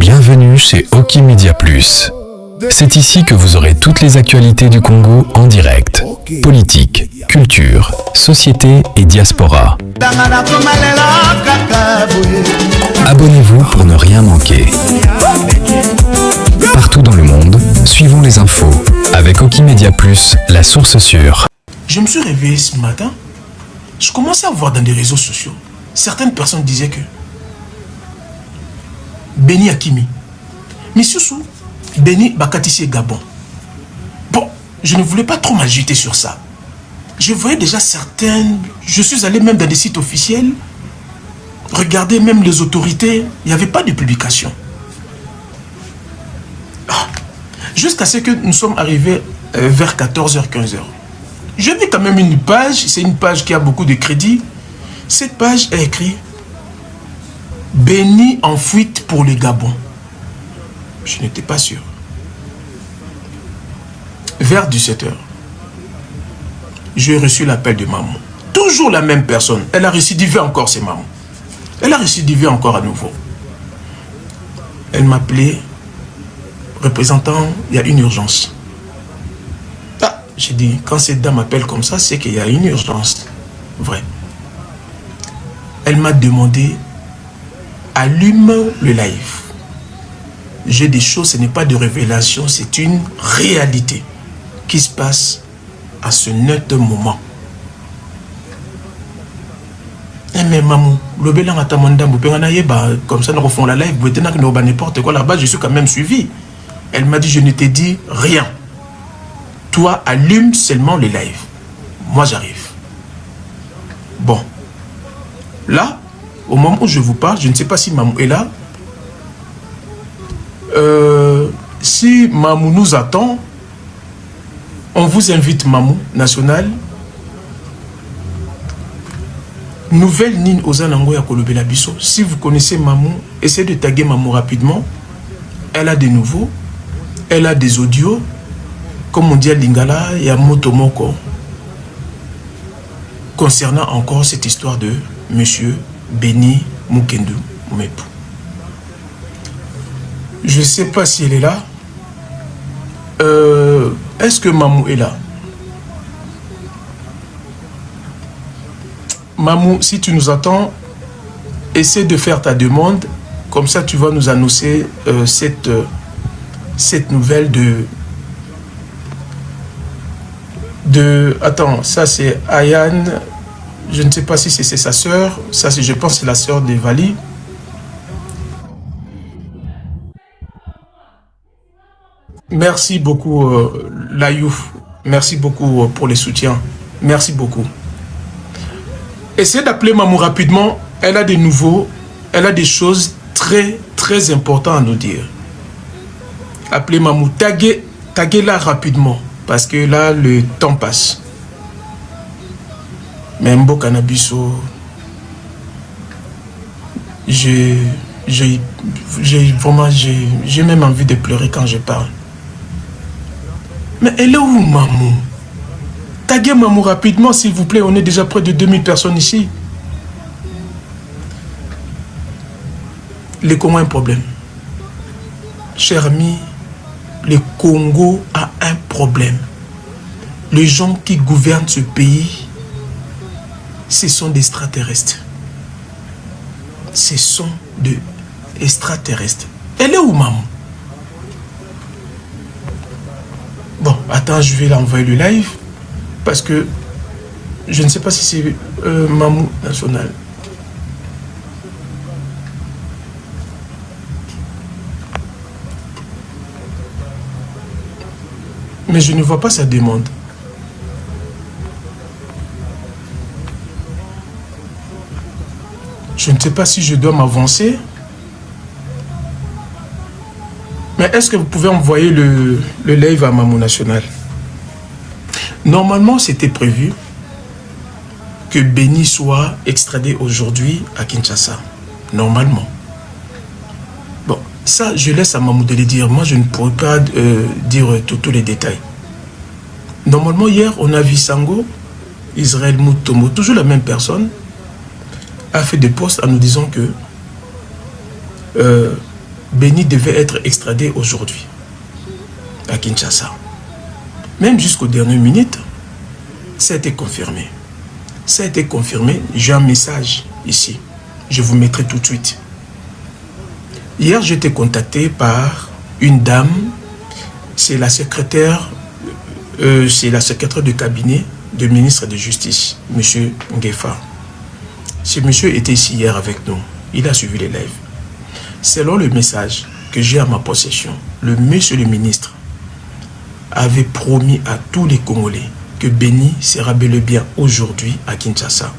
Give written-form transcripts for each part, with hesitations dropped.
Bienvenue chez Oki Media Plus. C'est ici que vous aurez toutes les actualités du Congo en direct. Politique, culture, société et diaspora. Abonnez-vous pour ne rien manquer. Partout dans le monde, suivons les infos avec Oki Media Plus, la source sûre. Je me suis réveillé ce matin, je commençais à voir dans des réseaux sociaux, certaines personnes disaient que Béni Akimi, mais surtout Béni Bakatissé Gabon. Bon, je ne voulais pas trop m'agiter sur ça. Je voyais déjà certaines, je suis allé même dans des sites officiels, regarder même les autorités, il n'y avait pas de publication. Jusqu'à ce que nous sommes arrivés vers 14h, 15h. Je vis quand même une page, c'est une page qui a beaucoup de crédit. Cette page est écrite Béni en fuite pour le Gabon. Je n'étais pas sûr. Vers 17h, j'ai reçu l'appel de maman. Toujours la même personne. Elle a récidivé encore, c'est maman. Elle a récidivé encore à nouveau. Elle m'appelait, représentant, il y a une urgence. Ah, j'ai dit, quand cette dame m'appelle comme ça, c'est qu'il y a une urgence. Vrai. Elle m'a demandé, allume le live. J'ai des choses, ce n'est pas de révélation, c'est une réalité qui se passe à ce net moment. Mais maman, comme ça nous refont la live, n'importe quoi là-bas, je suis quand même suivi. Elle m'a dit, je ne t'ai dit rien. Toi, allume seulement le live. Moi, j'arrive. Bon. Là, au moment où je vous parle, je ne sais pas si Mamou est là. Si Mamou nous attend, on vous invite, Mamou National. Nouvelle Nine Ozanango ya Kolobela Biso. Si vous connaissez Mamou, essayez de taguer Mamou rapidement. Elle a des nouveaux. Elle a des audios. Comme on dit à Lingala, il y a Motomoko. Concernant encore cette histoire de Monsieur Béni Mukendu Moumepu. Je ne sais pas si elle est là. Est-ce que Mamou est là? Mamou, si tu nous attends, essaie de faire ta demande. Comme ça, tu vas nous annoncer cette nouvelle de... Attends, ça c'est Ayane. Je ne sais pas si c'est sa sœur. Ça, je pense, c'est la sœur de Vali. Merci beaucoup, Layouf. Merci beaucoup pour les soutiens. Merci beaucoup. Essayez d'appeler Mamou rapidement. Elle a des nouveaux. Elle a des choses très, très importantes à nous dire. Appelez Mamou. Taguez-la rapidement. Parce que là, le temps passe. Même beau cannabiso. J'ai même envie de pleurer quand je parle. Mais elle est où, Mamou? Taguez Mamou rapidement, s'il vous plaît. On est déjà près de 2000 personnes ici. Le Congo a un problème. Cher ami, le Congo a un problème. Les gens qui gouvernent ce pays, ce sont des extraterrestres. Ce sont des extraterrestres. Elle est où, Mamou? Bon, attends, je vais l'envoyer le live. Parce que je ne sais pas si c'est Mamou National. Mais je ne vois pas sa demande. Je ne sais pas si je dois m'avancer. Mais est-ce que vous pouvez envoyer le live à Mamou National? Normalement, c'était prévu que Béni soit extradé aujourd'hui à Kinshasa. Normalement. Bon, ça, je laisse à Mamou de le dire. Moi, je ne pourrais pas dire tous les détails. Normalement, hier, on a vu Sango, Israël Moutombo, toujours la même personne, a fait des posts en nous disant que Béni devait être extradé aujourd'hui à Kinshasa. Même jusqu'aux dernières minutes, ça a été confirmé. Ça a été confirmé. J'ai un message ici. Je vous mettrai tout de suite. Hier, j'ai été contacté par une dame. C'est la secrétaire du cabinet du ministre de Justice, M. Ngefa. Ce monsieur était ici hier avec nous. Il a suivi les lives. Selon le message que j'ai à ma possession, le monsieur le ministre avait promis à tous les Congolais que Béni sera bel et bien aujourd'hui à Kinshasa.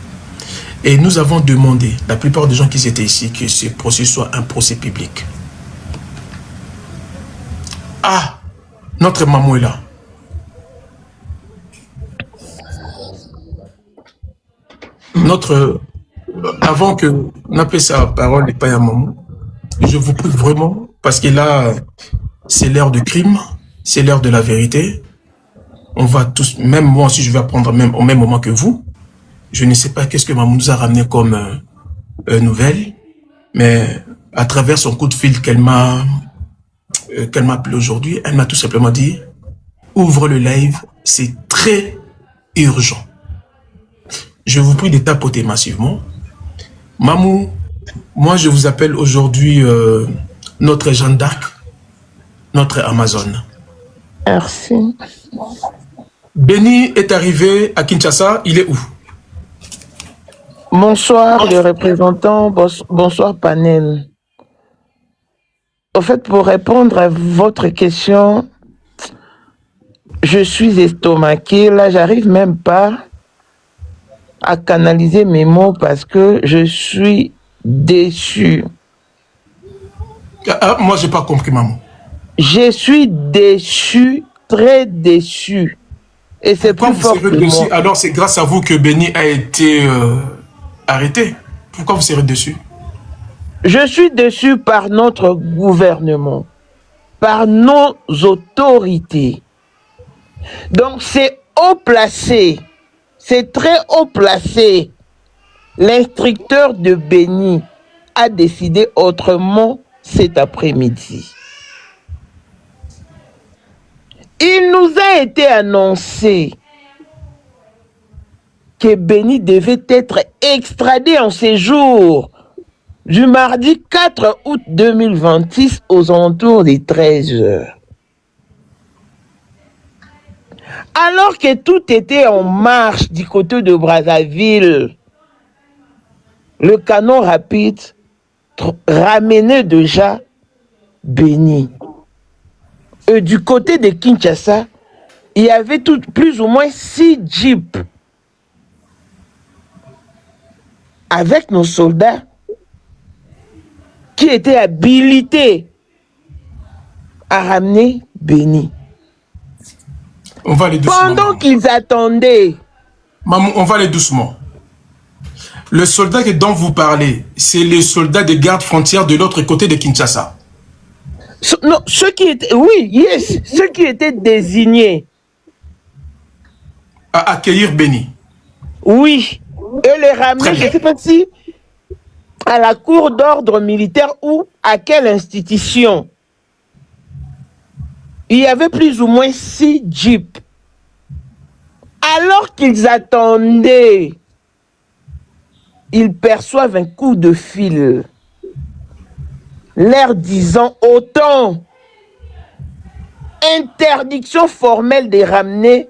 Et nous avons demandé, la plupart des gens qui étaient ici, que ce procès soit un procès public. Ah, notre maman est là. Avant que n'appelle sa parole et pas à maman, je vous prie vraiment, parce que là, c'est l'heure du crime, c'est l'heure de la vérité. On va tous, même moi aussi, je vais apprendre même, au même moment que vous. Je ne sais pas qu'est-ce que maman nous a ramené comme nouvelle, mais à travers son coup de fil qu'elle m'a appelé aujourd'hui, elle m'a tout simplement dit, ouvre le live, c'est très urgent. Je vous prie de tapoter massivement. Mamou, moi je vous appelle aujourd'hui notre Jeanne d'Arc, notre Amazon. Merci. Béni est arrivé à Kinshasa, il est où? Bonsoir les représentants, bonsoir panel. Au fait, pour répondre à votre question, je suis estomaqué. Là, j'arrive même pas à canaliser mes mots parce que je suis déçu. Ah, moi, j'ai pas compris, maman. Je suis déçu, très déçu. Et c'est plus fort que moi. Alors, c'est grâce à vous que Béni a été arrêté. Pourquoi vous serez déçu? Je suis déçu par notre gouvernement, par nos autorités. Donc, c'est haut placé. C'est très haut placé. L'instructeur de Béni a décidé autrement cet après-midi. Il nous a été annoncé que Béni devait être extradé en séjour du mardi 4 août 2026 aux alentours des 13 heures. Alors que tout était en marche du côté de Brazzaville, le canon rapide ramenait déjà Béni. Et du côté de Kinshasa, il y avait plus ou moins 6 jeeps avec nos soldats qui étaient habilités à ramener Béni. On va aller doucement. Pendant qu'ils attendaient. Maman, on va aller doucement. Le soldat dont vous parlez, c'est le soldat des gardes frontières de l'autre côté de Kinshasa. Non, ceux qui étaient, oui, yes, ceux qui étaient désignés. À accueillir Béni. Oui. Et les ramener, je ne sais pas si, à la cour d'ordre militaire ou à quelle institution. Il y avait plus ou moins 6 jeeps. Alors qu'ils attendaient, ils perçoivent un coup de fil, leur disant autant interdiction formelle de ramener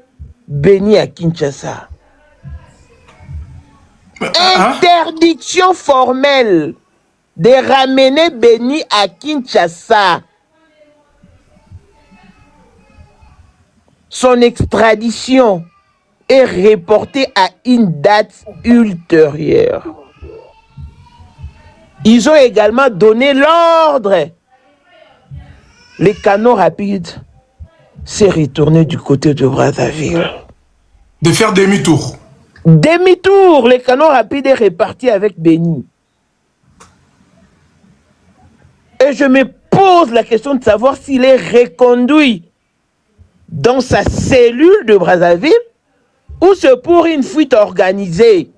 Béni à Kinshasa. Interdiction formelle de ramener Béni à Kinshasa. Son extradition est reportée à une date ultérieure. Ils ont également donné l'ordre. Les canons rapides s'est retourné du côté de Brazzaville. De faire demi-tour. Demi-tour, les canons rapides est reparti avec Béni. Et je me pose la question de savoir s'il est reconduit dans sa cellule de Brazzaville ou c'est pour une fuite organisée?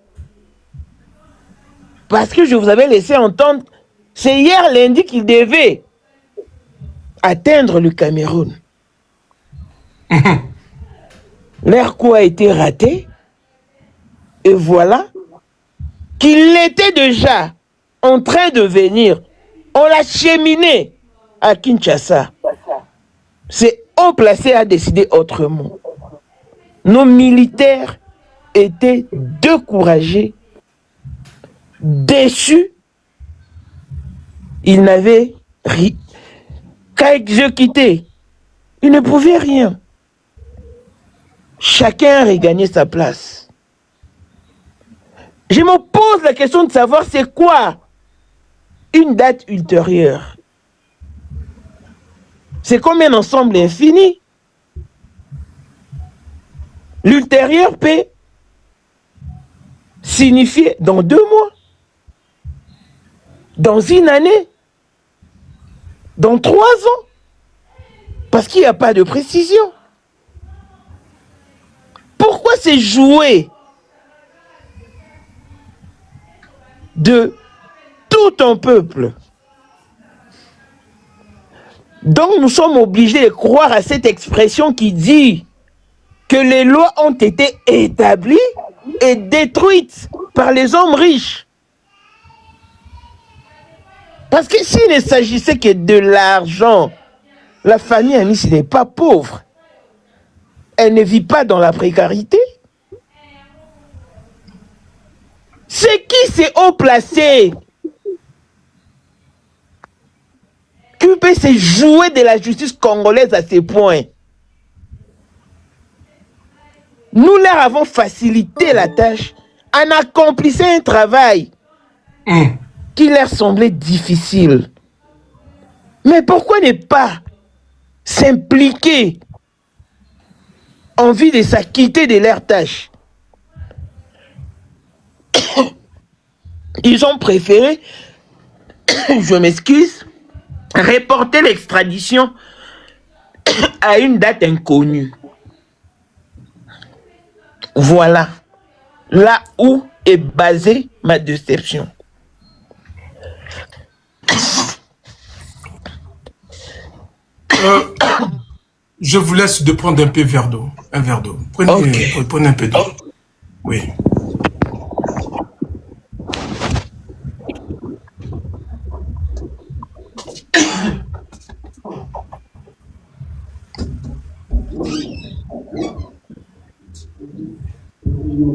Parce que je vous avais laissé entendre, c'est hier lundi qu'il devait atteindre le Cameroun. Leur coup a été raté et voilà qu'il était déjà en train de venir. On l'a cheminé à Kinshasa. C'est haut placé à décider autrement. Nos militaires étaient découragés, déçus. Ils n'avaient qu'à exécuter. Ils ne pouvaient rien. Chacun a regagné sa place. Je me pose la question de savoir c'est quoi une date ultérieure. C'est comme un ensemble infini. L'ultérieur peut signifier dans 2 mois, dans 1 année, dans 3 ans, parce qu'il n'y a pas de précision. Pourquoi c'est jouer de tout un peuple? Donc nous sommes obligés de croire à cette expression qui dit que les lois ont été établies et détruites par les hommes riches. Parce que s'il ne s'agissait que de l'argent, la famille Amici n'est pas pauvre. Elle ne vit pas dans la précarité. C'est qui c'est haut placé qui peut se jouer de la justice congolaise à ce point? Nous leur avons facilité la tâche en accomplissant un travail qui leur semblait difficile. Mais pourquoi ne pas s'impliquer en vue de s'acquitter de leurs tâches? Ils ont préféré, je m'excuse, reporter l'extradition à une date inconnue. Voilà là où est basée ma déception. Je vous laisse de prendre un peu un verre d'eau. Prenez un peu d'eau. Oui.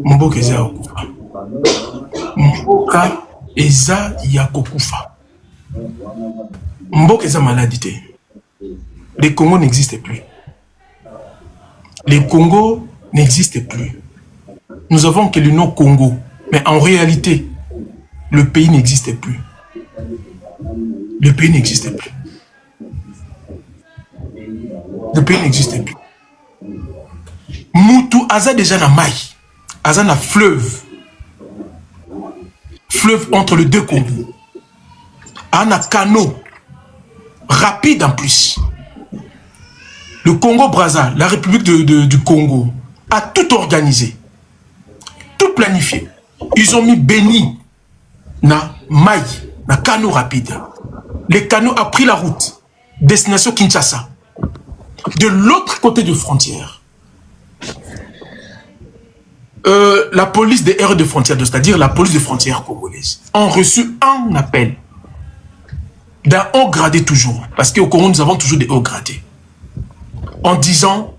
Mboka eza yakokufa. Mboka eza yakokufa. Mboka eza maladie. Le Congo n'existe plus. Le Congo n'existe plus. Nous avons que le nom Congo, mais en réalité, le pays n'existe plus. Le pays n'existe plus. Le pays n'existe plus. Moutou aza déjà na mai. Aza na fleuve. Fleuve entre les deux Congos. Un canot rapide en plus. Le Congo-Brazza, la République du Congo, a tout organisé, tout planifié. Ils ont mis Béni na maï, na canot rapide. Le canot a pris la route, destination Kinshasa. De l'autre côté de frontière, la police des aires de frontière, c'est-à-dire la police de frontière congolaise, ont reçu un appel d'un haut gradé toujours, parce qu'au Congo, nous avons toujours des hauts gradés, en disant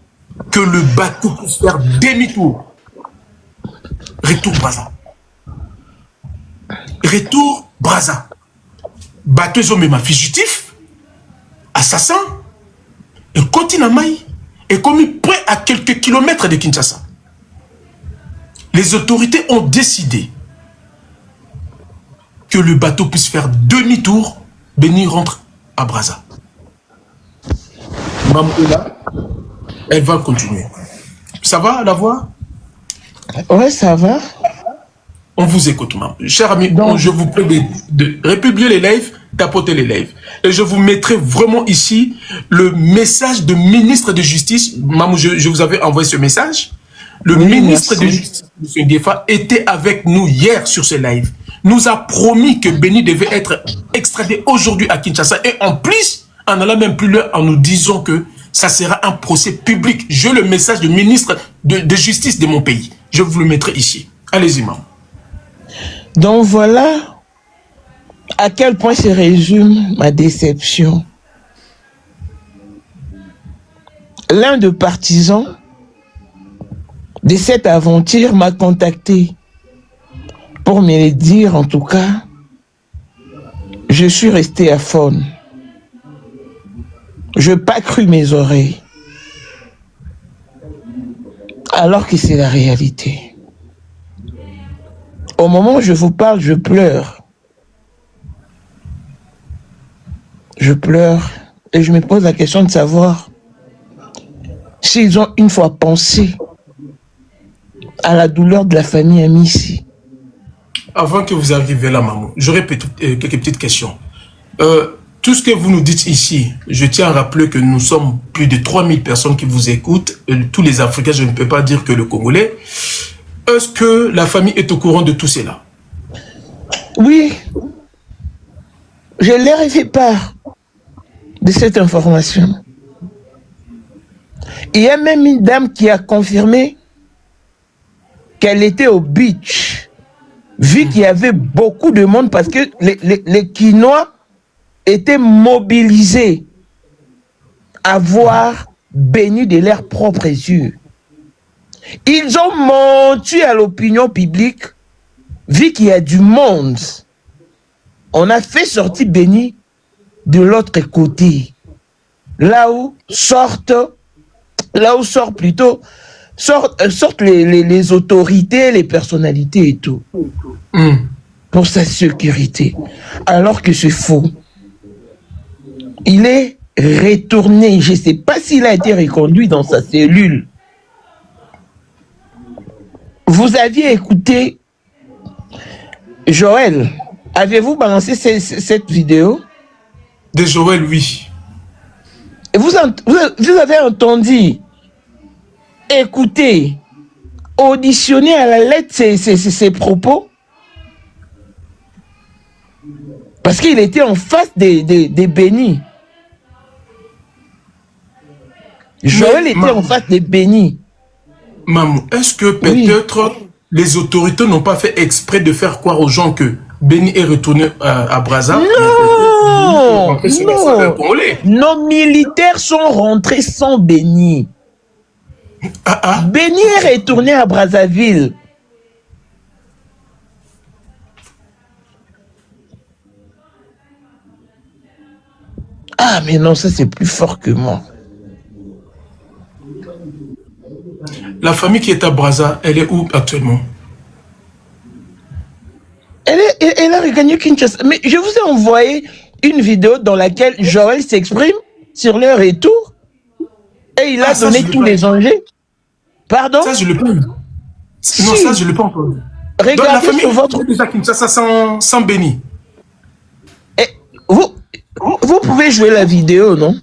que le bateau peut faire demi-tour. Retour Brazza. Retour Brazza. Bateau, ils ont même un fugitif, assassin, et continue à Maï, et commis près à quelques kilomètres de Kinshasa. Les autorités ont décidé que le bateau puisse faire demi-tour, Béni rentre à Brazza. Mamoula, elle va continuer. Ça va la voix? Ouais, ça va. On vous écoute, maman. Cher ami, je vous prie de republier les lives tapotez les lives. Et je vous mettrai vraiment ici le message de ministre de Justice. Mamou, je vous avais envoyé ce message. Le ministre de Justice, M. Ndiefa, était avec nous hier sur ce live. Nous a promis que Béni devait être extradé aujourd'hui à Kinshasa. Et en plus, en allant même plus loin, en nous disant que ça sera un procès public. J'ai le message du ministre de Justice de mon pays. Je vous le mettrai ici. Allez-y, maman. Donc voilà à quel point se résume ma déception. L'un des partisans de cette aventure m'a contacté pour me dire, en tout cas, je suis resté à faune. Je n'ai pas cru mes oreilles. Alors que c'est la réalité. Au moment où je vous parle, je pleure. Je pleure et je me pose la question de savoir s'ils ont une fois pensé à la douleur de la famille Amissi. Avant que vous arriviez là, maman, j'aurais quelques petites questions. Tout ce que vous nous dites ici, je tiens à rappeler que nous sommes plus de 3000 personnes qui vous écoutent, tous les Africains, je ne peux pas dire que le Congolais. Est-ce que la famille est au courant de tout cela? Oui, je leur ai fait part de cette information. Il y a même une dame qui a confirmé qu'elle était au beach, vu qu'il y avait beaucoup de monde, parce que les Quinois étaient mobilisés à voir Béni de leurs propres yeux. Ils ont menti à l'opinion publique, vu qu'il y a du monde. On a fait sortir Béni de l'autre côté, là où sortent les autorités, les personnalités et tout, pour sa sécurité. Alors que c'est faux. Il est retourné, je ne sais pas s'il a été reconduit dans sa cellule. Vous aviez écouté Joël. Avez-vous balancé cette vidéo? De Joël, oui. Vous avez entendu, écouté, auditionné à la lettre ses propos? Parce qu'il était en face des Bénis. Joël était en face des Bénis. Maman, est-ce que peut-être les autorités n'ont pas fait exprès de faire croire aux gens que Béni est retourné à Brazza? Non, nos militaires sont rentrés sans Béni. Béni est retourné à Brazzaville. Ah, mais non, ça c'est plus fort que moi. La famille qui est à Brazza, elle est où actuellement? Elle a regagné Kinshasa. Mais je vous ai envoyé une vidéo dans laquelle Joël s'exprime sur leur retour et il a donné tous les enjeux. Pardon? Ça, je le peux. Non, ça, je le peux entendu. Regardez la famille sur votre... déjà Kinshasa sans Béni. Vous pouvez jouer la vidéo, non?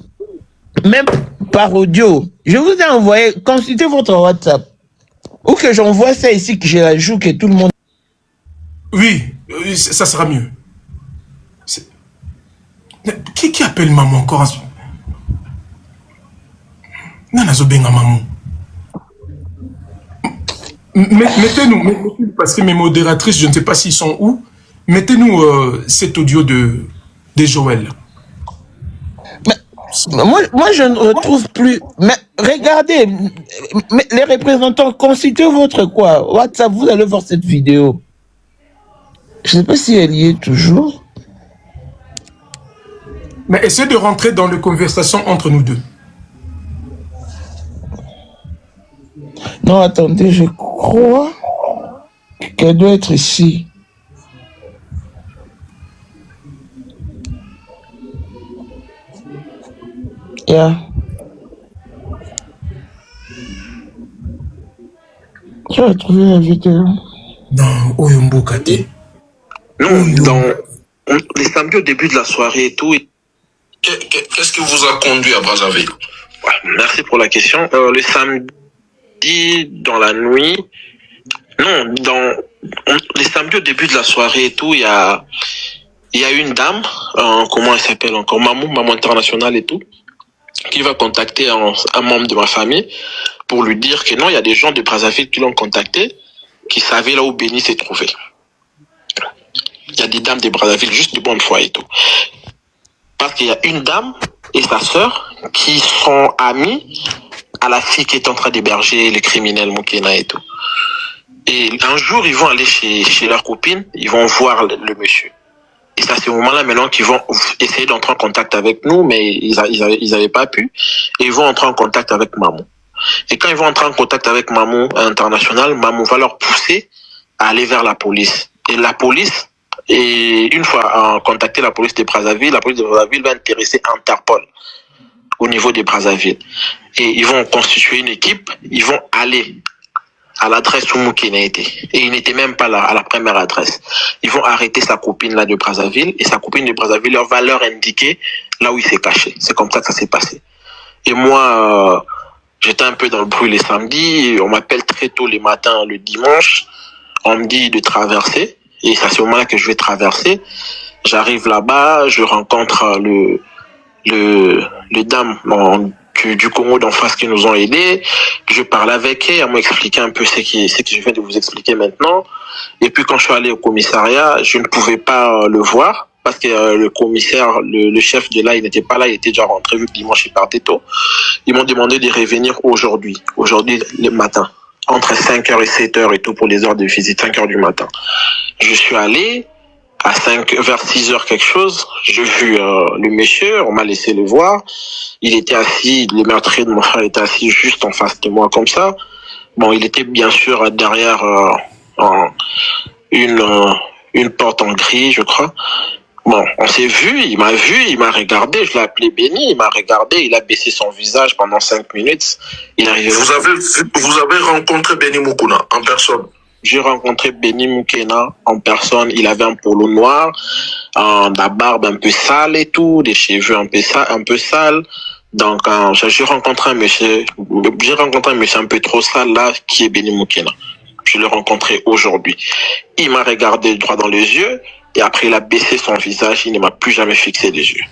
Même par audio. Je vous ai envoyé, consultez votre WhatsApp. Ou que j'envoie ça ici, que je la joue, que tout le monde... Oui, ça sera mieux. Qui appelle maman encore? Nana Zobenga maman. Mettez-nous, parce que mes modératrices, je ne sais pas s'ils sont où, mettez-nous cet audio de Joël. Moi, je ne retrouve plus. Mais regardez, les représentants, consultez votre WhatsApp, vous allez voir cette vidéo. Je ne sais pas si elle y est toujours. Mais essayez de rentrer dans les conversations entre nous deux. Non, attendez, je crois qu'elle doit être ici. Yeah. Tu as trouvé la vidéo? Non, Oyombo Kate. Non, les samedis au début de la soirée et tout. Qu'est-ce qui vous a conduit à Brazzaville? Ouais, merci pour la question. Le samedi dans la nuit, non, les samedis au début de la soirée et tout, il y a une dame, comment elle s'appelle encore, Maman Internationale et tout, qui va contacter un membre de ma famille pour lui dire que non, il y a des gens de Brazzaville qui l'ont contacté, qui savaient là où Béni s'est trouvé. Il y a des dames de Brazzaville, juste de bonne foi et tout. Parce qu'il y a une dame et sa sœur qui sont amies à la fille qui est en train d'héberger les criminels Moukena et tout. Et un jour, ils vont aller chez leur copine, ils vont voir le monsieur. Et c'est à ce moment-là maintenant qu'ils vont essayer d'entrer en contact avec nous, mais ils avaient pas pu. Et ils vont entrer en contact avec Maman. Et quand ils vont entrer en contact avec Maman International, Maman va leur pousser à aller vers la police. Et la police, et une fois contacté la police de Brazzaville, la police de Brazzaville va intéresser Interpol au niveau de Brazzaville. Et ils vont constituer une équipe, ils vont aller à l'adresse où Moukena était. Et il n'était même pas là, à la première adresse. Ils vont arrêter sa copine là de Brazzaville, et sa copine de Brazzaville va leur indiquer là où il s'est caché. C'est comme ça que ça s'est passé. Et moi, j'étais un peu dans le bruit les samedis, on m'appelle très tôt les matins, le dimanche, on me dit de traverser, et c'est à ce moment-là que je vais traverser. J'arrive là-bas, je rencontre le dame du Congo d'en face qui nous ont aidés. Je parle avec elle m'a expliqué un peu ce que je viens de vous expliquer maintenant. Et puis quand je suis allé au commissariat, je ne pouvais pas le voir parce que le commissaire, le chef de là, il n'était pas là, il était déjà rentré vu que dimanche il partait tôt. Ils m'ont demandé de revenir aujourd'hui le matin, entre 5h et 7h et tout pour les heures de visite, 5h du matin. Je suis allé vers 6h quelque chose, j'ai vu le monsieur, on m'a laissé le voir. Il était assis, le meurtrier de mon frère était assis juste en face de moi comme ça. Bon, il était bien sûr derrière une porte en gris, je crois. Bon, on s'est vu, il m'a regardé, je l'ai appelé Béni, il m'a regardé, il a baissé son visage pendant 5 minutes. Il arrivait. Vous avez rencontré Béni Moukouna en personne? J'ai rencontré Béni Moukena en personne. Il avait un polo noir, la barbe un peu sale et tout, des cheveux un peu sales. Donc, j'ai rencontré un monsieur un peu trop sale là, qui est Béni Moukena. Je l'ai rencontré aujourd'hui. Il m'a regardé droit dans les yeux et après il a baissé son visage. Il ne m'a plus jamais fixé les yeux.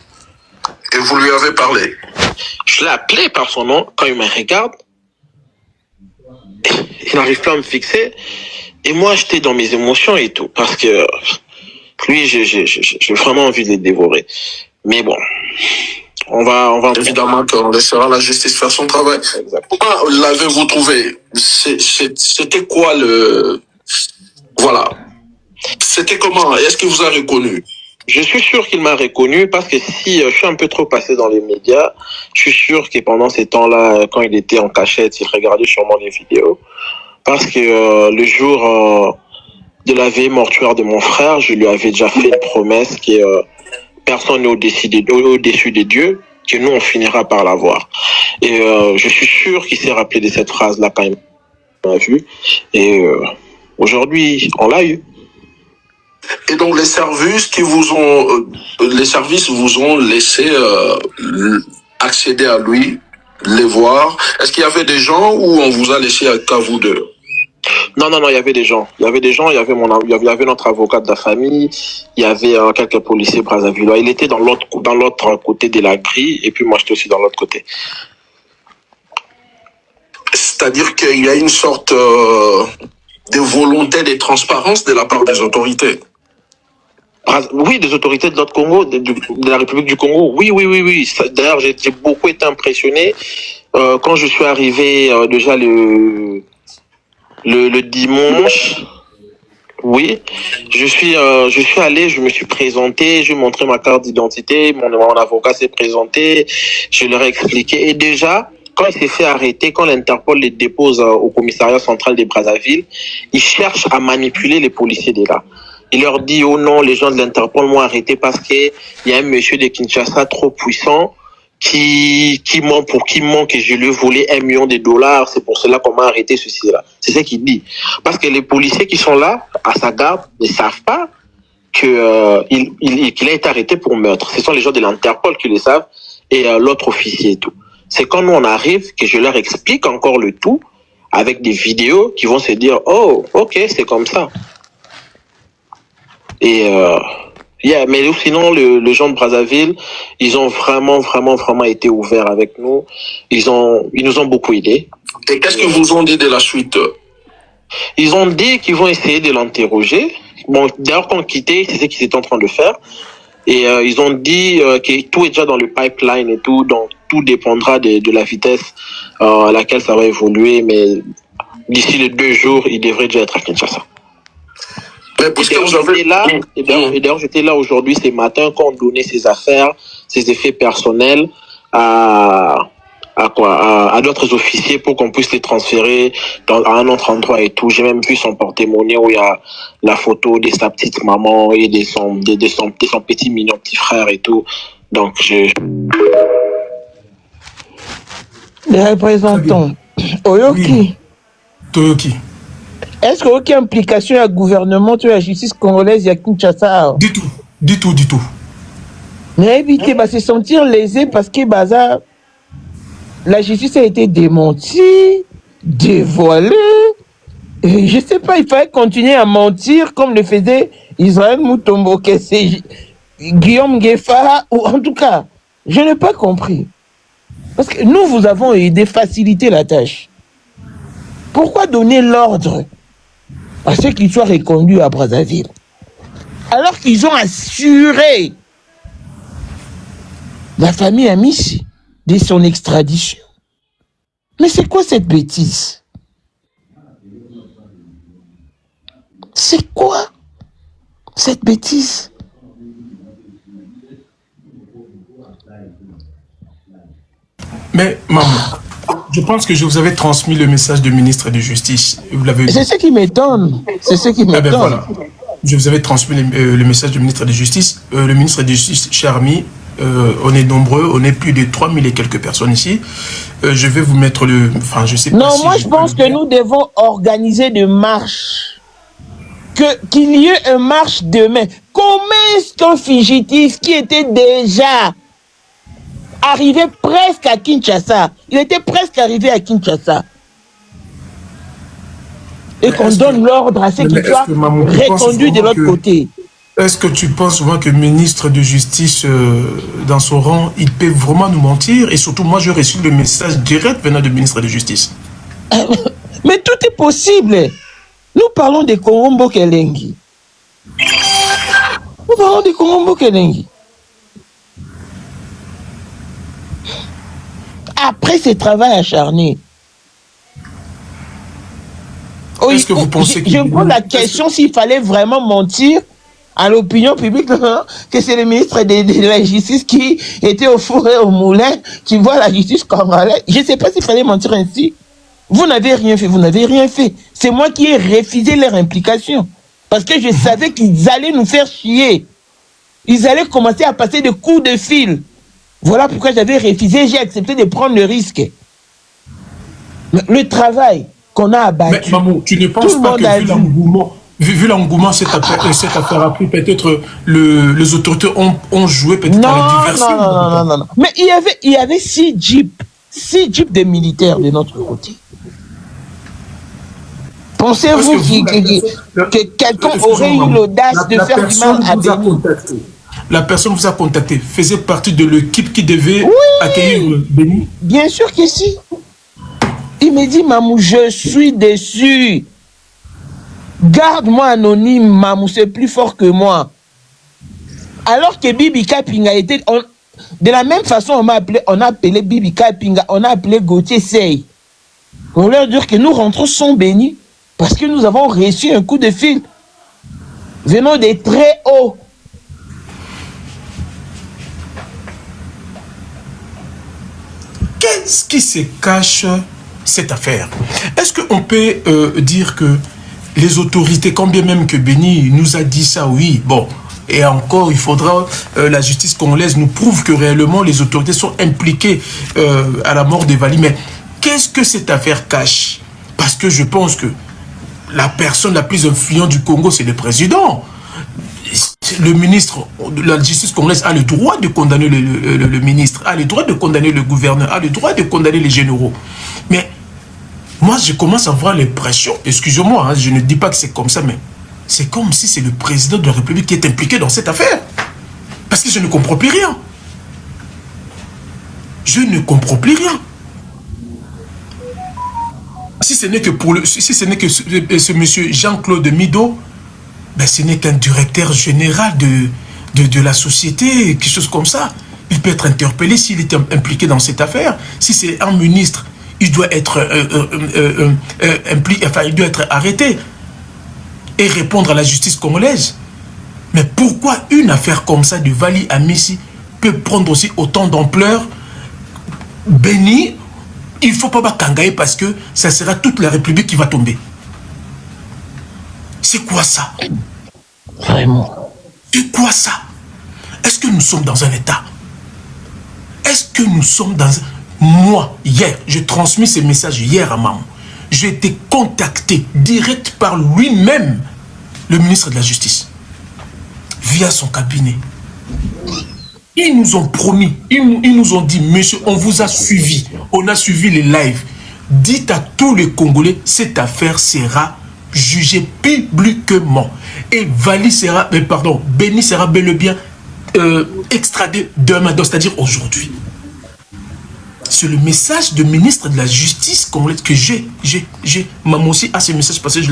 Et vous lui avez parlé? Je l'ai appelé par son nom. Quand il me regarde, il n'arrive pas à me fixer. Et moi, j'étais dans mes émotions et tout, parce que lui, j'ai vraiment envie de les dévorer. Mais bon, on va évidemment qu'on laissera la justice faire son travail. Exactement. Comment l'avez-vous trouvé? C'était quoi voilà. C'était comment? Est-ce qu'il vous a reconnu? Je suis sûr qu'il m'a reconnu parce que si je suis un peu trop passé dans les médias, je suis sûr que pendant ces temps-là, quand il était en cachette, il regardait sûrement les vidéos. Parce que le jour de la veille mortuaire de mon frère, je lui avais déjà fait une promesse que personne n'est au-dessus des dieux, que nous, on finira par l'avoir. Et je suis sûr qu'il s'est rappelé de cette phrase-là quand il m'a vu. Et aujourd'hui, on l'a eu. Et donc les services vous ont laissé accéder à lui, les voir. Est-ce qu'il y avait des gens ou on vous a laissé qu'à vous deux? Non, il y avait des gens. Il y avait notre avocat de la famille, il y avait quelques policiers brazzavillois. Il était dans l'autre côté de la grille et puis moi j'étais aussi dans l'autre côté. C'est-à-dire qu'il y a une sorte de volonté de transparence de la part des autorités. Oui, des autorités de notre Congo, de la République du Congo. Oui. D'ailleurs, j'ai beaucoup été impressionné quand je suis arrivé déjà le dimanche. Oui, je suis allé, je me suis présenté, je montrais ma carte d'identité, mon avocat s'est présenté, je leur ai expliqué. Et déjà, quand il s'est fait arrêter, quand l'Interpol les dépose au commissariat central de Brazzaville, ils cherchent à manipuler les policiers de là. Il leur dit, oh non, les gens de l'Interpol m'ont arrêté parce qu'il y a un monsieur de Kinshasa trop puissant qui ment que je lui ai volé $1 million. C'est pour cela qu'on m'a arrêté, ceci là. C'est ce qu'il dit. Parce que les policiers qui sont là, à sa garde, ne savent pas qu'il a été arrêté pour meurtre. Ce sont les gens de l'Interpol qui le savent et l'autre officier et tout. C'est quand nous on arrive que je leur explique encore le tout avec des vidéos qui vont se dire « Oh, ok, c'est comme ça. » Et mais sinon, les gens de Brazzaville, ils ont vraiment été ouverts avec nous. Ils nous ont beaucoup aidés. Et qu'est-ce qu'ils vous ont dit de la suite? Ils ont dit qu'ils vont essayer de l'interroger. Bon, d'ailleurs, quand on quittait, c'est ce qu'ils étaient en train de faire. Et ils ont dit que tout est déjà dans le pipeline et tout, donc tout dépendra de la vitesse à laquelle ça va évoluer. Mais d'ici les 2 jours, il devrait déjà être à Kinshasa. Et d'ailleurs, j'étais là aujourd'hui, ce matin, quand on donnait ses affaires, ses effets personnels à d'autres officiers pour qu'on puisse les transférer à un autre endroit et tout. J'ai même vu son porte-monnaie où il y a la photo de sa petite maman et de son petit mignon petit frère et tout. Donc, Les représentants, Oyoki. Toyoki. Est-ce qu'il y a aucune implication à gouvernement de la justice congolaise à Kinshasa? Du tout. Mais éviter de se sentir lésé parce que la justice a été démentie, dévoilée. Et je ne sais pas, il fallait continuer à mentir comme le faisait Israël Mutombo, que c'est Guillaume Guefara, ou en tout cas, je n'ai pas compris. Parce que nous vous avons aidé, faciliter la tâche. Pourquoi donner l'ordre à ceux qui soient reconduits à Brazzaville alors qu'ils ont assuré la famille Amici de son extradition? Mais c'est quoi cette bêtise? C'est quoi cette bêtise? Mais, maman, je pense que je vous avais transmis le message du ministre de Justice. Vous l'avez. C'est ce qui m'étonne. C'est ce qui m'étonne. Voilà. Je vous avais transmis le message du ministre de Justice. Le ministre de Justice, cher ami, on est nombreux, on est plus de 3000 et quelques personnes ici. Je vais vous mettre le... Enfin, je sais pas. Non, moi je pense que nous devons organiser des marches. Qu'il y ait une marche demain. Comment est-ce qu'un fugitif qui était déjà arrivé presque à Kinshasa, il était presque arrivé à Kinshasa, et qu'on donne l'ordre à ceux qui soient reconduits de l'autre côté? Est-ce que tu penses souvent que le ministre de Justice, dans son rang, il peut vraiment nous mentir? Et surtout, moi, j'ai reçu le message direct venant du ministre de Justice. Mais tout est possible. Nous parlons de Kongombo Kelengi. Nous parlons de Kongombo Kelengi. Après ce travail acharné, est-ce que vous pensez je me pose la question s'il fallait vraiment mentir à l'opinion publique que c'est le ministre de la Justice qui était au four et au moulin, qui voit la justice congolaise. Je ne sais pas s'il fallait mentir ainsi. Vous n'avez rien fait, vous n'avez rien fait. C'est moi qui ai refusé leur implication. Parce que je savais qu'ils allaient nous faire chier. Ils allaient commencer à passer des coups de fil. Voilà pourquoi j'avais refusé, j'ai accepté de prendre le risque. Le travail qu'on a abattu. Mais maman, tu ne penses pas que vu l'engouement, cette affaire a pris, peut-être les autorités ont joué peut-être à la diversion? Non. Mais il y avait 6 jeeps de militaires de notre côté. Pensez-vous que quelqu'un aurait eu l'audace de faire du mal à Béni? La personne vous a contacté, faisait partie de l'équipe qui devait accueillir Béni? Bien sûr que si. Il me dit, Mamou, je suis déçu. Garde-moi anonyme, Mamou, c'est plus fort que moi. Alors que Bibi Kapinga était... de la même façon, on a appelé Bibi Kapinga, on a appelé Gauthier Sey. On leur dire que nous rentrons sans Béni parce que nous avons reçu un coup de fil venant de très haut. Qu'est-ce qui se cache cette affaire? Est-ce qu'on peut dire que les autorités, quand bien même que Béni nous a dit ça, oui, bon, et encore, il faudra, la justice congolaise nous prouve que réellement les autorités sont impliquées à la mort d'Evali. Mais qu'est-ce que cette affaire cache? Parce que je pense que la personne la plus influente du Congo, c'est le président. le ministre de la justice congolaise a le droit de condamner le ministre, a le droit de condamner le gouverneur, a le droit de condamner les généraux. Mais moi, je commence à avoir l'impression, excusez-moi, hein, je ne dis pas que c'est comme ça, mais c'est comme si c'est le président de la République qui est impliqué dans cette affaire. Parce que je ne comprends plus rien. Je ne comprends plus rien. Si ce n'est que ce monsieur Jean-Claude Mido, ben ce n'est qu'un directeur général de la société, quelque chose comme ça. Il peut être interpellé s'il est impliqué dans cette affaire. Si c'est un ministre, il doit être impliqué, enfin, il doit être arrêté et répondre à la justice congolaise. Mais pourquoi une affaire comme ça de Vali à Messi peut prendre aussi autant d'ampleur? Béni, il ne faut pas kangaye parce que ça sera toute la République qui va tomber. C'est quoi ça? Vraiment. C'est quoi ça? Est-ce que nous sommes dans un état? Est-ce que nous sommes dans... Moi, hier, j'ai transmis ces messages hier à maman. J'ai été contacté direct par lui-même, le ministre de la Justice, via son cabinet. Ils nous ont promis, ils nous ont dit, monsieur, on vous a suivi, on a suivi les lives. Dites à tous les Congolais, cette affaire sera jugée publiquement. Et Vali sera, Béni sera bel et bien extradé demain, c'est-à-dire aujourd'hui. C'est le message du ministre de la Justice congolaise que j'ai. Maman aussi a ce message parce que je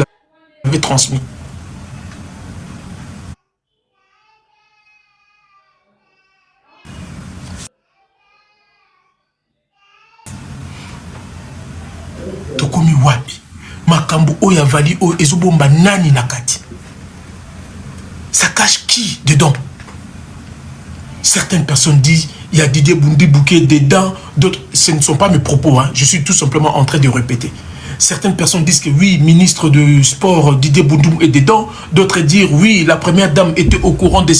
l'avais transmis. Tokomi wapi makambo oya Vali o ezobomba nani nakati. Ça cache qui dedans? Certaines personnes disent il y a Didier Boundi-Bouquet dedans, d'autres, ce ne sont pas mes propos, hein. Je suis tout simplement en train de répéter. Certaines personnes disent que oui, ministre de sport Didier Boundou est dedans, d'autres disent oui, la première dame était au courant de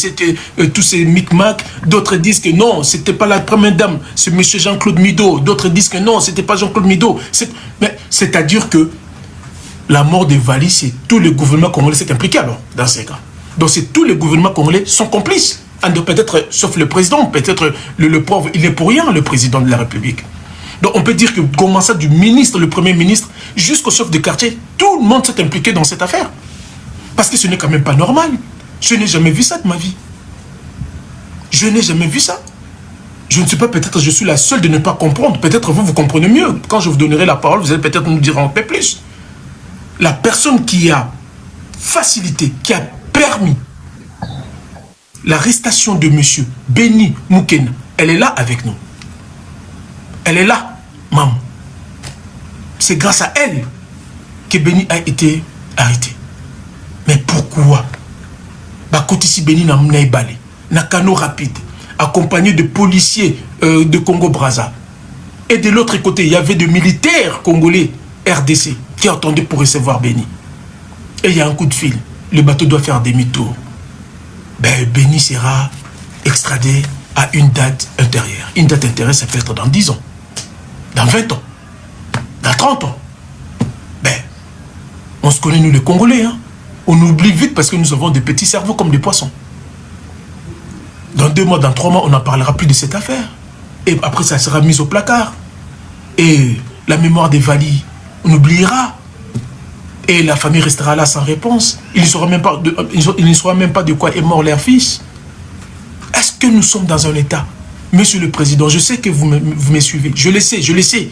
tous ces micmacs, d'autres disent que non, c'était pas la première dame, c'est monsieur Jean-Claude Mido, d'autres disent que non, c'était pas Jean-Claude Mido. C'est-à-dire que la mort de Vali, c'est tout le gouvernement congolais qui est impliqué alors, dans ces cas. Donc c'est tous les gouvernements congolais sont complices. Peut-être, sauf le président, peut-être le pauvre, il est pour rien, le président de la République. Donc on peut dire que, comment ça, du ministre, le premier ministre, jusqu'au chef de quartier, tout le monde s'est impliqué dans cette affaire. Parce que ce n'est quand même pas normal. Je n'ai jamais vu ça de ma vie. Je n'ai jamais vu ça. Je ne sais pas, peut-être je suis la seule de ne pas comprendre. Peut-être vous comprenez mieux. Quand je vous donnerai la parole, vous allez peut-être nous dire un peu plus. La personne qui a facilité, qui a permis l'arrestation de monsieur Béni Moukena, elle est là avec nous. Elle est là, maman. C'est grâce à elle que Béni a été arrêté. Mais pourquoi? Bakotisi Béni n'a balé, n'a canot rapide, accompagné de policiers de Congo-Brazza. Et de l'autre côté, il y avait des militaires congolais RDC qui attendaient pour recevoir Béni. Et il y a un coup de fil. Le bateau doit faire demi-tour. Ben, Béni sera extradé à une date intérieure. Une date intérieure, ça peut être dans 10 ans, dans 20 ans, dans 30 ans. Ben, on se connaît, nous les Congolais, hein. On oublie vite parce que nous avons des petits cerveaux comme des poissons. Dans 2 mois, dans 3 mois, on n'en parlera plus de cette affaire. Et après, ça sera mis au placard. Et la mémoire des Vali, on oubliera. Et la famille restera là sans réponse. Il ne saura même pas de quoi est mort leur fils. Est-ce que nous sommes dans un état? Monsieur le Président, je sais que vous me suivez. Je le sais.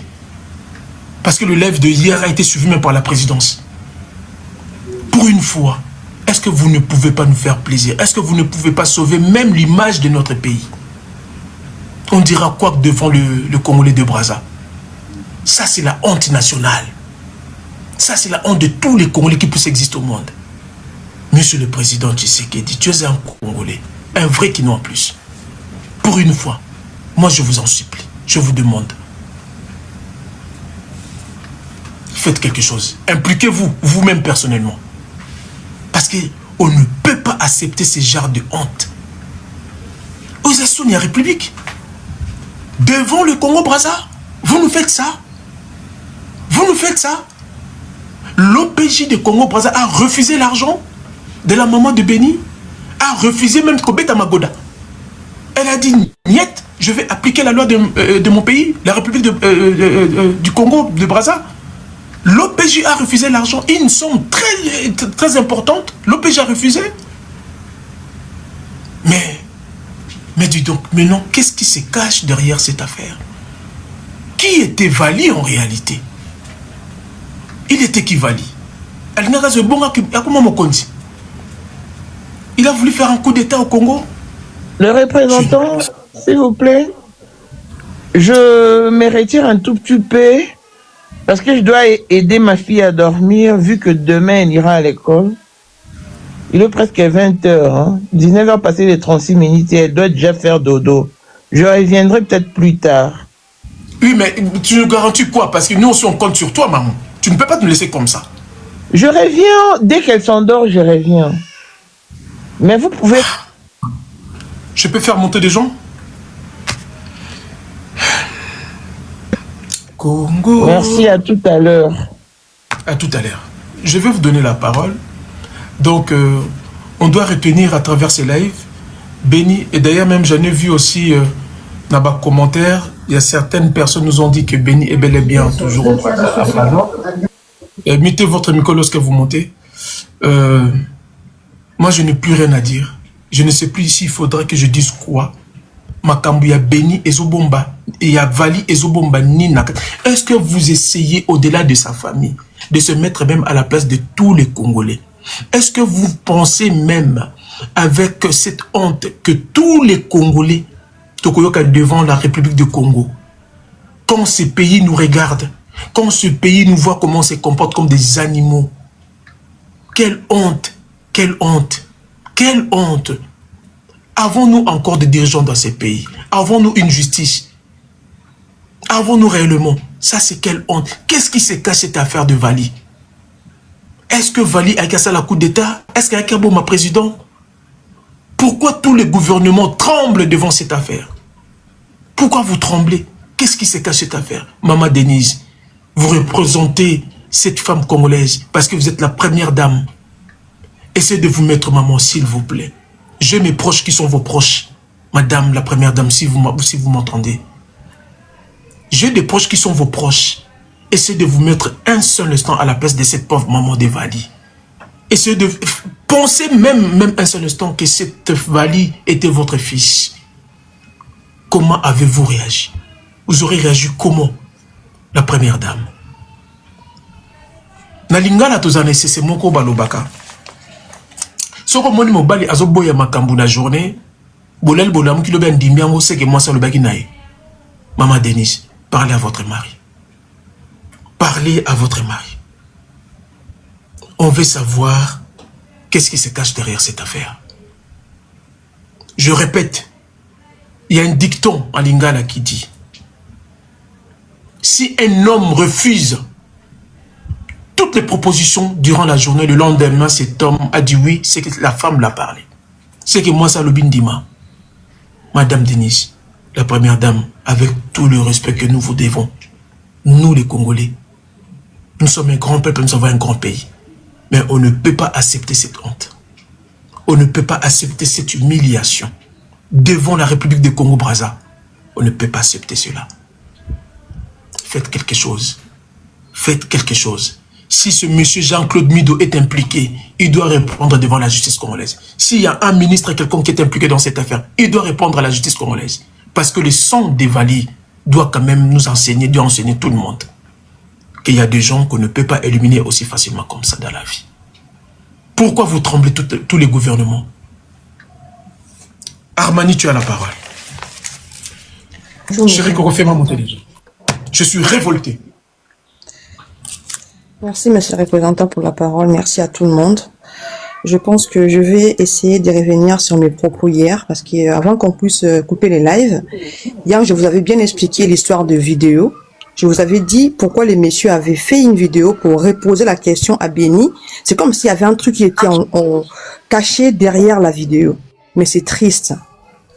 Parce que le live de hier a été suivi même par la présidence. Pour une fois, est-ce que vous ne pouvez pas nous faire plaisir? Est-ce que vous ne pouvez pas sauver même l'image de notre pays? On dira quoi devant le Congolais de Brazza? Ça, c'est la honte nationale. Ça, c'est la honte de tous les Congolais qui puissent exister au monde. Monsieur le Président Tshisekedi, tu es un Congolais, un vrai Kino en plus. Pour une fois, moi je vous en supplie, je vous demande. Faites quelque chose. Impliquez-vous, vous-même personnellement. Parce qu'on ne peut pas accepter ce genre de honte. Aux Assounis, il y a République. Devant le Congo-Brazza, vous nous faites ça. Vous nous faites ça. L'OPJ de Congo-Brazza a refusé l'argent de la maman de Béni. a refusé même Kobeta Magoda. Elle a dit, niet, je vais appliquer la loi de mon pays, la République du Congo, de Brazza. L'OPJ a refusé l'argent, une somme très importante. L'OPJ a refusé. Mais dis donc, mais non, qu'est-ce qui se cache derrière cette affaire? Qui était Vali en réalité? Il était qui Vali? Il a voulu faire un coup d'État au Congo. Le représentant, s'il vous plaît, je me retire un tout petit peu parce que je dois aider ma fille à dormir vu que demain elle ira à l'école. Il est presque 20h, hein? 19h passé les 36 minutes et elle doit déjà faire dodo. Je reviendrai peut-être plus tard. Oui, mais tu nous garantis quoi? Parce que nous aussi on compte sur toi, maman. Tu ne peux pas nous laisser comme ça. Je reviens, dès qu'elle s'endort, je reviens. Mais vous pouvez... Je peux faire monter des gens? Congo. Merci, à tout à l'heure. À tout à l'heure. Je vais vous donner la parole. Donc, on doit retenir à travers ces lives, Béni, et d'ailleurs même j'en ai vu aussi dans les commentaires, il y a certaines personnes nous ont dit que Béni est bel et bien toujours à Flanon. Mettez votre micro lorsque vous montez. Moi, je n'ai plus rien à dire. Je ne sais plus ici, il faudrait que je dise quoi. Makambu, il y a Béni et Zobomba, et il y a Vali et Zobomba Nina. Est-ce que vous essayez, au-delà de sa famille, de se mettre même à la place de tous les Congolais? Est-ce que vous pensez même, avec cette honte, que tous les Congolais, devant la République du Congo, quand ce pays nous regarde, quand ce pays nous voit comment on se comporte comme des animaux, quelle honte, quelle honte, quelle honte. Avons-nous encore des dirigeants dans ces pays? Avons-nous une justice? Avons-nous réellement? Ça, c'est quelle honte. Qu'est-ce qui se cache cette affaire de Vali? Est-ce que Vali a cassé la coup d'État? Est-ce qu'il y a un président? Pourquoi tous les gouvernements tremblent devant cette affaire? Pourquoi vous tremblez? Qu'est-ce qui se cache cette affaire? Maman Denise, vous représentez cette femme congolaise parce que vous êtes la première dame. Essayez de vous mettre, maman, s'il vous plaît. J'ai mes proches qui sont vos proches. Madame, la première dame, si vous m'entendez. J'ai des proches qui sont vos proches. Essayez de vous mettre un seul instant à la place de cette pauvre maman de Vali. Essayez de penser même un seul instant que cette Vali était votre fils. Comment avez-vous réagi? Vous aurez réagi comment? La première dame. Nalingala tozane c'est moko balobaka. Soko moni mobali azoboya makambu na journée, bolel bolamu ki lobe ndimbi yango seke mwasa lobaki nae. Maman Denise, parlez à votre mari. Parlez à votre mari. On veut savoir qu'est-ce qui se cache derrière cette affaire. Je répète, il y a un dicton en lingala qui dit: si un homme refuse toutes les propositions durant la journée, le lendemain, cet homme a dit oui, c'est que la femme l'a parlé. C'est que moi, ça le bindima. Madame Denise, la première dame, avec tout le respect que nous vous devons, nous les Congolais, nous sommes un grand peuple, nous avons un grand pays. Mais on ne peut pas accepter cette honte. On ne peut pas accepter cette humiliation devant la République du Congo-Brazza. On ne peut pas accepter cela. Faites quelque chose. Faites quelque chose. Si ce monsieur Jean-Claude Mido est impliqué, il doit répondre devant la justice congolaise. S'il y a un ministre, quelqu'un qui est impliqué dans cette affaire, il doit répondre à la justice congolaise. Parce que le sang des Vali doit quand même nous enseigner, doit enseigner tout le monde qu'il y a des gens qu'on ne peut pas éliminer aussi facilement comme ça dans la vie. Pourquoi vous tremblez tous les gouvernements? Armani, tu as la parole. Chérie, refais-moi mon téléphone. Je suis révolté. Merci, monsieur le représentant, pour la parole. Merci à tout le monde. Je pense que je vais essayer de revenir sur mes propos hier, parce qu'avant qu'on puisse couper les lives, hier, je vous avais bien expliqué l'histoire de vidéo. Je vous avais dit pourquoi les messieurs avaient fait une vidéo pour reposer la question à Béni. C'est comme s'il y avait un truc qui était caché derrière la vidéo. Mais c'est triste.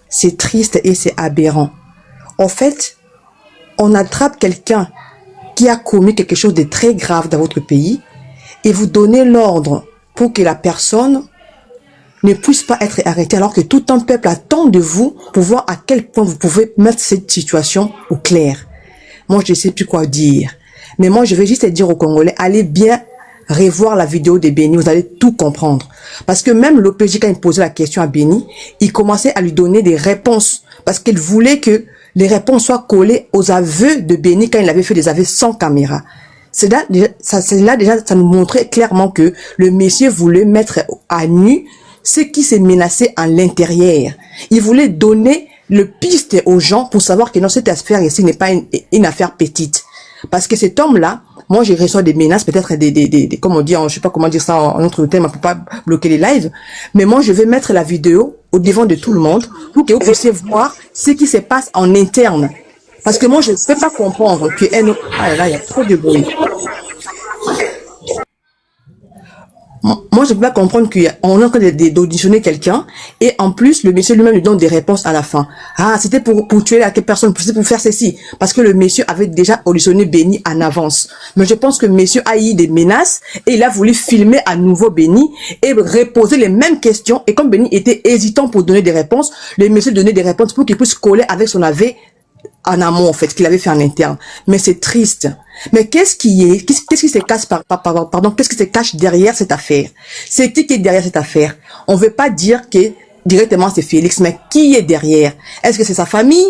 C'est triste et c'est aberrant. En fait, on attrape quelqu'un qui a commis quelque chose de très grave dans votre pays et vous donnez l'ordre pour que la personne ne puisse pas être arrêté alors que tout un peuple attend de vous pour voir à quel point vous pouvez mettre cette situation au clair. Moi, je ne sais plus quoi dire. Mais moi, je vais juste dire aux Congolais, allez bien revoir la vidéo de Béni, vous allez tout comprendre. Parce que même l'OPJ, quand il posait la question à Béni, il commençait à lui donner des réponses. Parce qu'il voulait que les réponses soient collées aux aveux de Béni quand il avait fait des aveux sans caméra. C'est là déjà, ça nous montrait clairement que le monsieur voulait mettre à nu ce qui s'est menacé à l'intérieur. Il voulait donner le piste aux gens pour savoir que non, cette affaire ici n'est pas une affaire petite. Parce que cet homme-là, moi, je reçois des menaces, peut-être comme on dit, je sais pas comment dire ça en autre terme, pour pas bloquer les lives. Mais moi, je vais mettre la vidéo au devant de tout le monde pour que vous puissiez voir ce qui se passe en interne. Parce que moi, je ne peux pas comprendre que... Ah là, il y a trop de bruit. Moi, je ne peux pas comprendre qu'on est en train d'auditionner quelqu'un et en plus, le monsieur lui-même lui donne des réponses à la fin. Ah, c'était pour tuer la personne, c'était pour faire ceci. Parce que le monsieur avait déjà auditionné Béni en avance. Mais je pense que le monsieur a eu des menaces et il a voulu filmer à nouveau Béni et reposer les mêmes questions. Et comme Béni était hésitant pour donner des réponses, le monsieur donnait des réponses pour qu'il puisse coller avec son aveu en amont, en fait, qu'il avait fait en interne. Mais c'est triste. Mais qu'est-ce qui se cache qu'est-ce qui se cache derrière cette affaire? C'est qui est derrière cette affaire? On veut pas dire que directement c'est Félix, mais qui est derrière? Est-ce que c'est sa famille?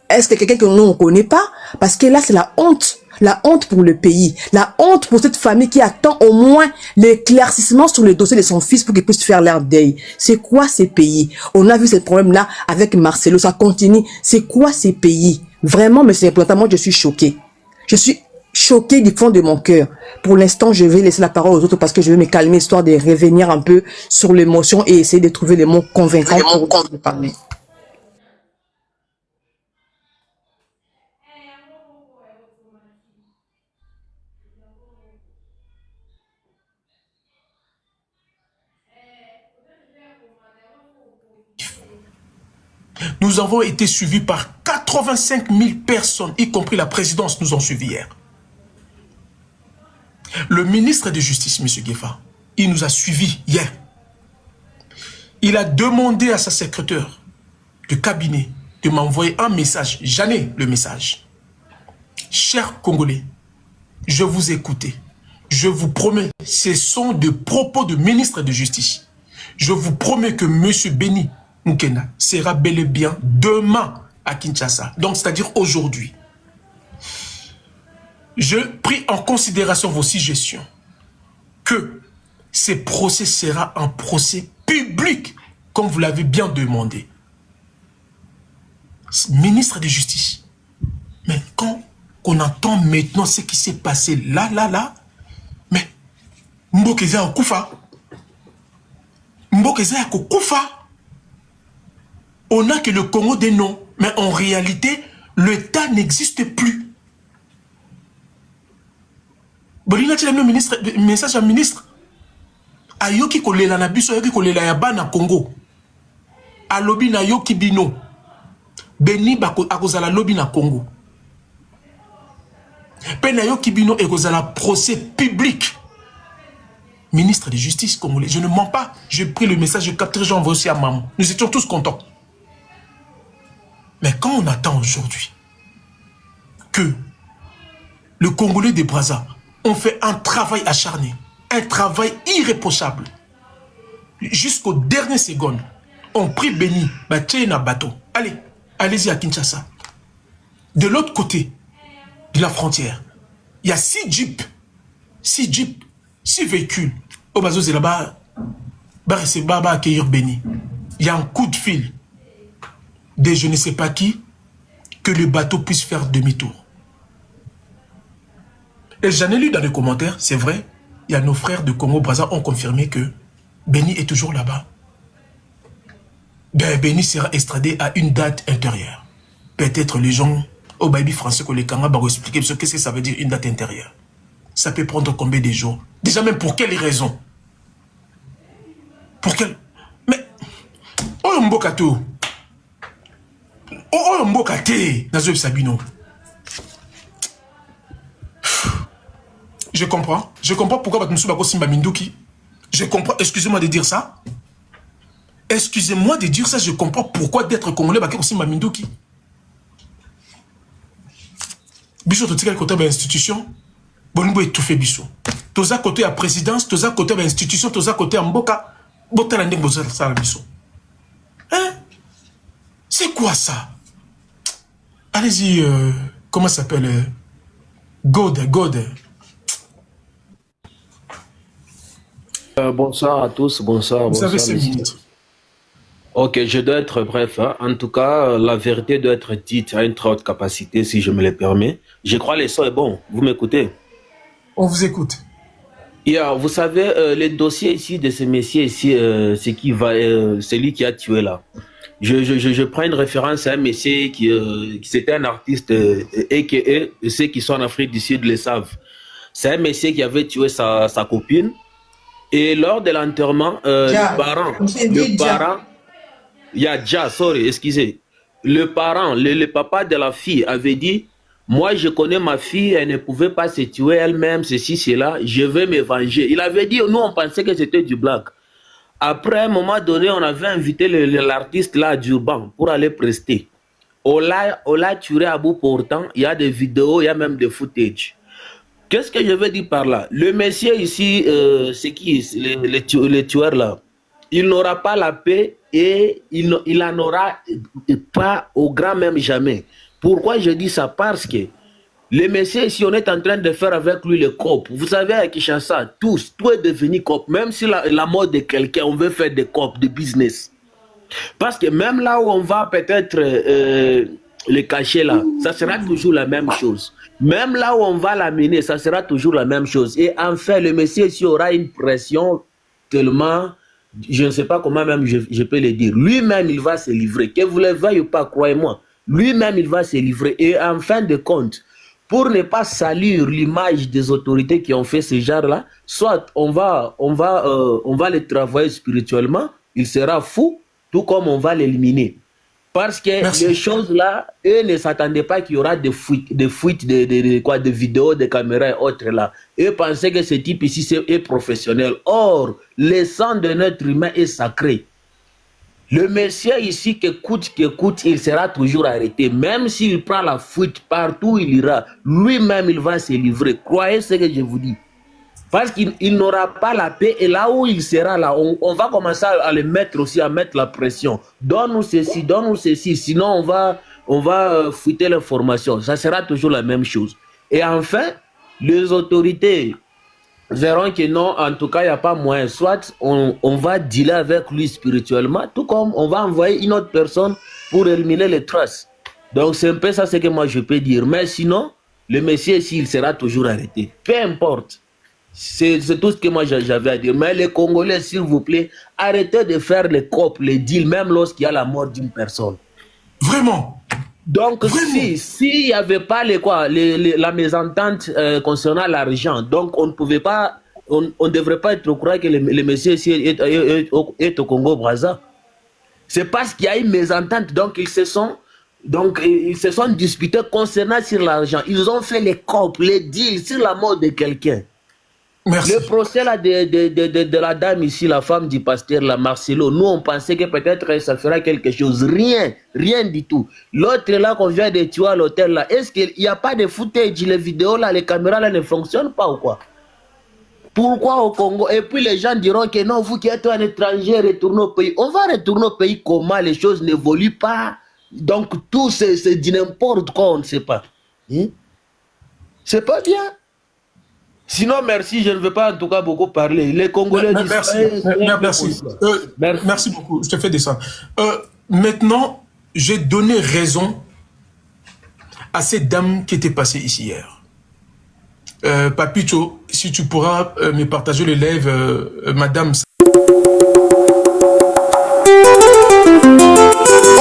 Est-ce que quelqu'un que nous on connaît pas? Parce que là, c'est la honte. La honte pour le pays. La honte pour cette famille qui attend au moins l'éclaircissement sur le dossier de son fils pour qu'il puisse faire leur deuil. C'est quoi ces pays? On a vu ce problème-là avec Marcelo. Ça continue. C'est quoi ces pays? Vraiment, mais c'est important. Moi, je suis choquée. Je suis choquée du fond de mon cœur. Pour l'instant, je vais laisser la parole aux autres parce que je vais me calmer, histoire de revenir un peu sur l'émotion et essayer de trouver les mots convaincants pour parler. Nous avons été suivis par 85 000 personnes, y compris la présidence, nous ont suivis hier. Le ministre de Justice, M. Guefa, il nous a suivis hier. Il a demandé à sa secrétaire de cabinet de m'envoyer un message. J'en ai le message. Chers Congolais, je vous écoute. Je vous promets, ce sont des propos de ministre de Justice. Je vous promets que M. Béni Moukena sera bel et bien demain à Kinshasa. Donc, c'est-à-dire aujourd'hui. Je prie en considération vos suggestions que ce procès sera un procès public, comme vous l'avez bien demandé. Ministre de Justice. Mais quand on entend maintenant ce qui s'est passé là, mais Mbokeza Okufa. Mbokeza Okufa. On n'a que le Congo des noms, mais en réalité, l'État n'existe plus. Bolina tu le ministre, message à ministre. Ayoki kolela na biso, ayoki kolela ya ba na Congo. Alobi na yoki bino. Beni bako akozala lobi na Congo. Pe na yoki bino ekozala procès public. Ministre de Justice congolais, je ne mens pas. J'ai pris le message, j'ai capturé, j'ai envoyé aussi à maman. Nous étions tous contents. Mais quand on attend aujourd'hui que le Congolais des Brazza ont fait un travail acharné, un travail irréprochable, jusqu'aux dernières secondes, on prie Béni, na bateau. Allez, allez-y à Kinshasa. De l'autre côté de la frontière, il y a 6 jeeps, 6 véhicules. Au bateau, c'est là-bas, accueillir Béni. Il y a un coup de fil de je ne sais pas qui, que le bateau puisse faire demi-tour. Et j'en ai lu dans les commentaires, c'est vrai, il y a nos frères de Congo-Brazza ont confirmé que Béni est toujours là-bas. Ben, Béni sera extradé à une date intérieure. Peut-être les gens au baby français que les Kanga vont expliquer qu'est-ce que ça veut dire une date intérieure. Ça peut prendre combien de jours? Déjà même pour quelles raisons? Pour quelle... Mais... Oh, Mbokato. Oh, Mbokate. Nazo Sabino. Je comprends. Je comprends pourquoi Batmoussou Bako Simba Minduki. Je comprends. Excusez-moi de dire ça. Excusez-moi de dire ça, je comprends pourquoi d'être Congolais, bah, aussi Mamindoki. Biso, tu sais côté de l'institution, bon, nous tout fait biso. Tous à côté à présidence, tous à côté de l'institution, tous à côté à Mboka, botalande boza ça la biso. Hein? C'est quoi ça? Allez-y, comment ça s'appelle? God. Bonsoir à tous, bonsoir. Vous avez 5 messieurs. minutes. Ok, je dois être bref. Hein. En tout cas, la vérité doit être dite à une très haute capacité, si je me le permets. Je crois que le son est bon. Vous m'écoutez? On vous écoute. Vous savez, le dossier ici de ce messieurs ici, c'est lui qui a tué là. Je prends une référence à un monsieur qui c'était un artiste et ceux qui sont en Afrique du Sud le savent. C'est un monsieur qui avait tué sa copine. Et lors de l'enterrement, le parent, le papa de la fille avait dit, moi je connais ma fille, elle ne pouvait pas se tuer elle-même, ceci, cela, je vais me venger. Il avait dit, nous on pensait que c'était du blague. Après, à un moment donné, on avait invité l'artiste là d'Urban pour aller prester. On l'a tué à bout portant, il y a des vidéos, il y a même des footage. Qu'est-ce que je veux dire par là? Le monsieur ici, c'est qui le tueur là? Il n'aura pas la paix et il n'en aura pas au grand même jamais. Pourquoi je dis ça? Parce que le monsieur ici, on est en train de faire avec lui le COP. Vous savez, à Kinshasa, tout est devenu COP. Même si la mort de quelqu'un, on veut faire des COP, de business. Parce que même là où on va peut-être le cacher là, ça sera toujours la même chose. Même là où on va l'amener, ça sera toujours la même chose. Et enfin, le monsieur ici aura une pression tellement, je ne sais pas comment même je peux le dire. Lui-même, il va se livrer. Que vous le veuillez ou pas, croyez-moi. Lui-même, il va se livrer. Et en fin de compte, pour ne pas salir l'image des autorités qui ont fait ce genre-là, soit on va le travailler spirituellement, il sera fou, tout comme on va l'éliminer. Parce que les choses là, eux ne s'attendaient pas qu'il y aura des fuites de vidéos, de caméras et autres là. Eux pensaient que ce type ici est professionnel. Or, le sang de notre humain est sacré. Le monsieur ici, qu'écoute, il sera toujours arrêté. Même s'il prend la fuite partout où il ira, lui-même il va se livrer. Croyez ce que je vous dis. Parce qu'il n'aura pas la paix et là où il sera là, on va commencer à le mettre aussi, à mettre la pression. Donne-nous ceci, sinon on va fuiter l'information. Ça sera toujours la même chose. Et enfin, les autorités verront que non, en tout cas, il n'y a pas moyen. Soit on va dealer avec lui spirituellement, tout comme on va envoyer une autre personne pour éliminer les traces. Donc c'est un peu ça ce que moi je peux dire. Mais sinon, le monsieur ici, il sera toujours arrêté. Peu importe. C'est tout ce que moi j'avais à dire. Mais les Congolais, s'il vous plaît, arrêtez de faire les COP, les deals, même lorsqu'il y a la mort d'une personne. Vraiment? Donc, s'il n'y avait pas la mésentente concernant l'argent, donc on ne pouvait pas, on ne devrait pas être au courant que le monsieur ici est au Congo-Brazza. C'est parce qu'il y a une mésentente, donc ils se sont disputés concernant sur l'argent. Ils ont fait les COP, les deals sur la mort de quelqu'un. Merci. Le procès là de la dame ici, la femme du pasteur, la Marcelo, nous on pensait que peut-être ça fera quelque chose. Rien du tout. L'autre là qu'on vient de tuer à l'hôtel là, est-ce qu'il n'y a pas de footage, les vidéos là, les caméras là ne fonctionnent pas ou quoi? Pourquoi au Congo? Et puis les gens diront que non, vous qui êtes un étranger, retournez au pays. On va retourner au pays comment? Les choses n'évoluent pas. Donc tout c'est du n'importe quoi, on ne sait pas. C'est pas bien. Sinon, merci, je ne veux pas en tout cas beaucoup parler. Les Congolais disent... Merci beaucoup, je te fais descendre. Maintenant, j'ai donné raison à cette dame qui était passée ici hier. Papito, si tu pourras me partager le live, madame...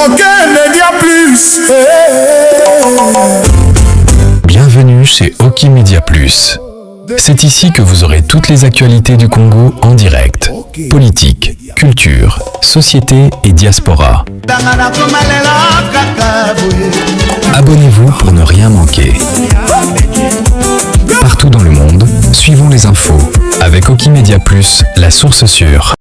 Ok, Média Plus. Bienvenue chez Oki Media Plus. C'est ici que vous aurez toutes les actualités du Congo en direct. Politique, culture, société et diaspora. Abonnez-vous pour ne rien manquer. Partout dans le monde, suivons les infos avec Oki Media Plus, la source sûre.